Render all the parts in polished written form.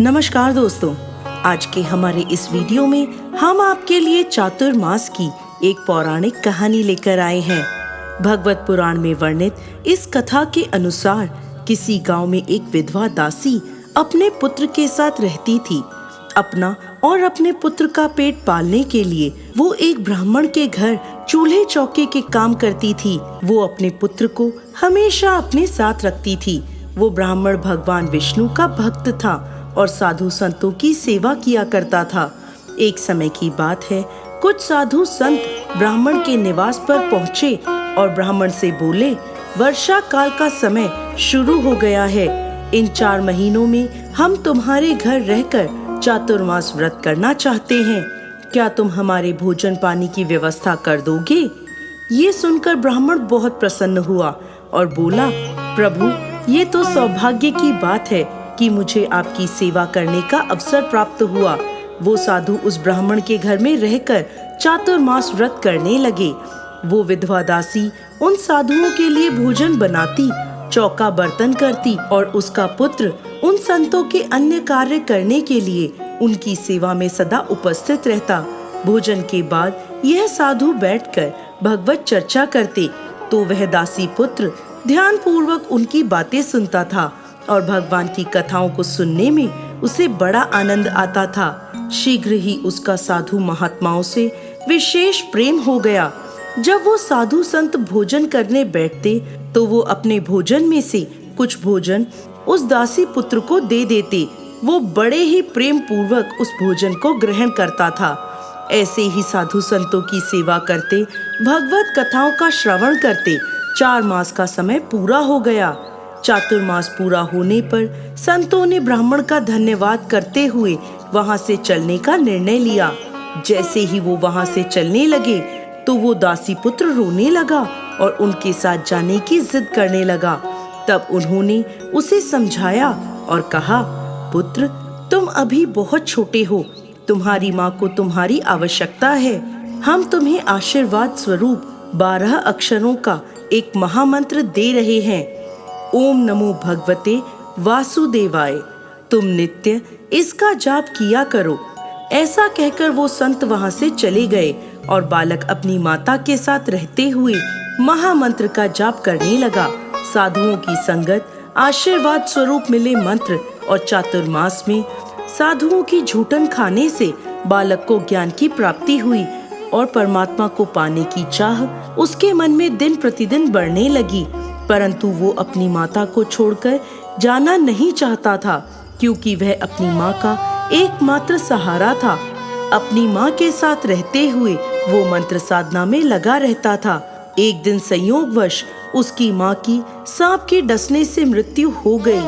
नमस्कार दोस्तों, आज के हमारे इस वीडियो में हम आपके लिए चातुर्मास की एक पौराणिक कहानी लेकर आए हैं। भगवत पुराण में वर्णित इस कथा के अनुसार किसी गांव में एक विधवा दासी अपने पुत्र के साथ रहती थी। अपना और अपने पुत्र का पेट पालने के लिए वो एक ब्राह्मण के घर चूल्हे चौके के काम करती थी। वो अपने पुत्र को हमेशा अपने साथ रखती थी। वो ब्राह्मण भगवान विष्णु का भक्त था और साधु संतों की सेवा किया करता था। एक समय की बात है, कुछ साधु संत ब्राह्मण के निवास पर पहुँचे और ब्राह्मण से बोले, वर्षा काल का समय शुरू हो गया है। इन 4 महीनों में हम तुम्हारे घर रहकर चातुर्मास व्रत करना चाहते हैं। क्या तुम हमारे भोजन पानी की व्यवस्था कर दोगे? ये सुनकर ब्राह्मण बहुत प्रसन्न हुआ और बोला, प्रभु, ये तो सौभाग्य की बात है कि मुझे आपकी सेवा करने का अवसर प्राप्त हुआ। वो साधु उस ब्राह्मण के घर में रहकर चातुर्मास व्रत करने लगे। वो विधवा दासी उन साधुओं के लिए भोजन बनाती, चौका बर्तन करती और उसका पुत्र उन संतों के अन्य कार्य करने के लिए उनकी सेवा में सदा उपस्थित रहता। भोजन के बाद यह साधु बैठकर भगवत चर्चा करते तो वह दासी पुत्र ध्यान पूर्वक उनकी बातें सुनता था और भगवान की कथाओं को सुनने में उसे बड़ा आनंद आता था। शीघ्र ही उसका साधु महात्माओं से विशेष प्रेम हो गया। जब वो साधु संत भोजन करने बैठते तो वो अपने भोजन में से कुछ भोजन उस दासी पुत्र को दे देते। वो बड़े ही प्रेम पूर्वक उस भोजन को ग्रहण करता था। ऐसे ही साधु संतों की सेवा करते, भगवत कथाओं का श्रवण करते 4 मास का समय पूरा हो गया। चातुर्मास पूरा होने पर संतों ने ब्राह्मण का धन्यवाद करते हुए वहां से चलने का निर्णय लिया। जैसे ही वो वहां से चलने लगे तो वो दासी पुत्र रोने लगा और उनके साथ जाने की जिद करने लगा। तब उन्होंने उसे समझाया और कहा, पुत्र, तुम अभी बहुत छोटे हो, तुम्हारी माँ को तुम्हारी आवश्यकता है। हम तुम्हें आशीर्वाद स्वरूप 12 अक्षरों का एक महामंत्र दे रहे हैं। ओम नमो भगवते वासुदेवाय। तुम नित्य इसका जाप किया करो। ऐसा कहकर वो संत वहां से चले गए और बालक अपनी माता के साथ रहते हुए महामंत्र का जाप करने लगा। साधुओं की संगत, आशीर्वाद स्वरूप मिले मंत्र और चातुर्मास में साधुओं की झूठन खाने से बालक को ज्ञान की प्राप्ति हुई और परमात्मा को पाने की चाह उसके मन में दिन प्रतिदिन बढ़ने लगी। परंतु वो अपनी माता को छोड़कर जाना नहीं चाहता था, क्योंकि वह अपनी माँ का एकमात्र सहारा था। अपनी माँ के साथ रहते हुए वो मंत्र साधना में लगा रहता था। एक दिन संयोगवश उसकी माँ की सांप के डसने से मृत्यु हो गई।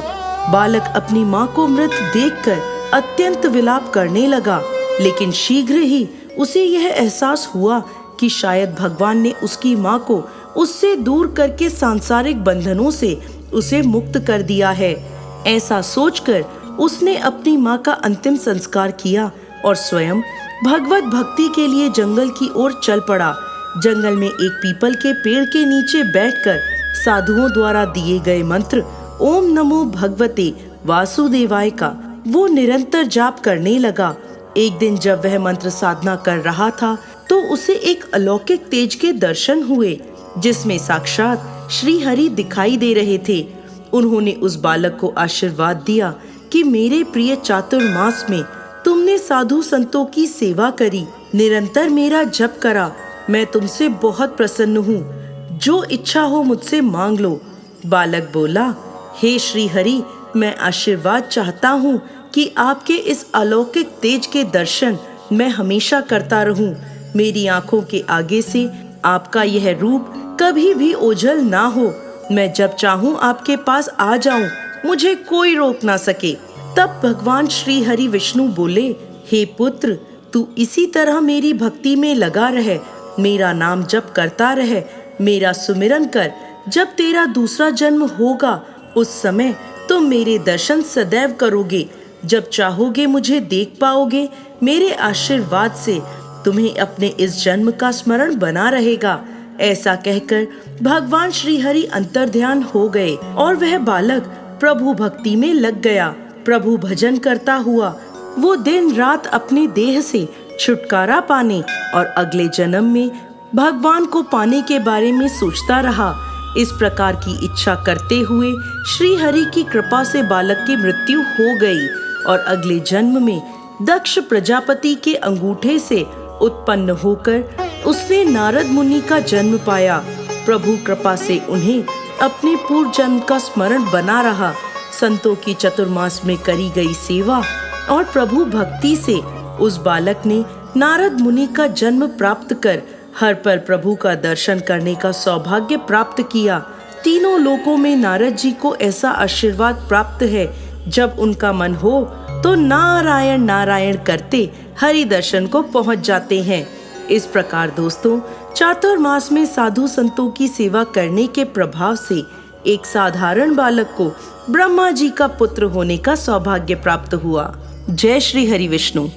बालक अपनी माँ को मृत देखकर अत्यंत विलाप करने लगा, लेकिन शीघ्र ही उसे यह एहसास हुआ कि शायद भगवान ने उसकी माँ को उससे दूर करके सांसारिक बंधनों से उसे मुक्त कर दिया है। ऐसा सोचकर उसने अपनी माँ का अंतिम संस्कार किया और स्वयं भगवत भक्ति के लिए जंगल की ओर चल पड़ा। जंगल में एक पीपल के पेड़ के नीचे बैठकर साधुओं द्वारा दिए गए मंत्र ओम नमो भगवते वासुदेवाय का वो निरंतर जाप करने लगा। एक दिन जब वह मंत्र साधना कर रहा था तो उसे एक अलौकिक तेज के दर्शन हुए, जिसमें साक्षात श्री हरि दिखाई दे रहे थे। उन्होंने उस बालक को आशीर्वाद दिया कि मेरे प्रिय चातुर्मास में तुमने साधु संतों की सेवा करी, निरंतर मेरा जप करा। मैं तुमसे बहुत प्रसन्न हूँ, जो इच्छा हो मुझसे मांग लो। बालक बोला, हे श्री हरि, मैं आशीर्वाद चाहता हूँ कि आपके इस अलौकिक तेज के दर्शन मैं हमेशा करता रहूं। मेरी आंखों के आगे से आपका यह रूप कभी भी ओझल ना हो। मैं जब चाहूं आपके पास आ जाऊं, मुझे कोई रोक ना सके। तब भगवान श्री हरि विष्णु बोले, हे पुत्र, तू इसी तरह मेरी भक्ति में लगा रह, मेरा नाम जप करता रह, मेरा सुमिरन कर। जब तेरा दूसरा जन्म होगा उस समय तुम मेरे दर्शन सदैव करोगे। जब चाहोगे मुझे देख पाओगे। मेरे आशीर्वाद से तुम्हें अपने इस जन्म का स्मरण बना रहेगा। ऐसा कहकर भगवान श्री हरि अंतर्ध्यान हो गए और वह बालक प्रभु भक्ति में लग गया। प्रभु भजन करता हुआ वो दिन रात अपने देह से छुटकारा पाने और अगले जन्म में भगवान को पाने के बारे में सोचता रहा। इस प्रकार की इच्छा करते हुए श्री हरि की कृपा से बालक की मृत्यु हो गई और अगले जन्म में दक्ष प्रजापति के अंगूठे से उत्पन्न होकर उसने नारद मुनि का जन्म पाया। प्रभु कृपा से उन्हें अपने पूर्व जन्म का स्मरण बना रहा। संतों की चतुर्मास में करी गई सेवा और प्रभु भक्ति से उस बालक ने नारद मुनि का जन्म प्राप्त कर हर पल प्रभु का दर्शन करने का सौभाग्य प्राप्त किया। तीनों लोकों में नारद जी को ऐसा आशीर्वाद प्राप्त है, जब उनका मन हो तो नारायण नारायण करते हरि दर्शन को पहुंच जाते हैं। इस प्रकार दोस्तों, चातुर्मास में साधु संतों की सेवा करने के प्रभाव से एक साधारण बालक को ब्रह्मा जी का पुत्र होने का सौभाग्य प्राप्त हुआ। जय श्री हरि विष्णु।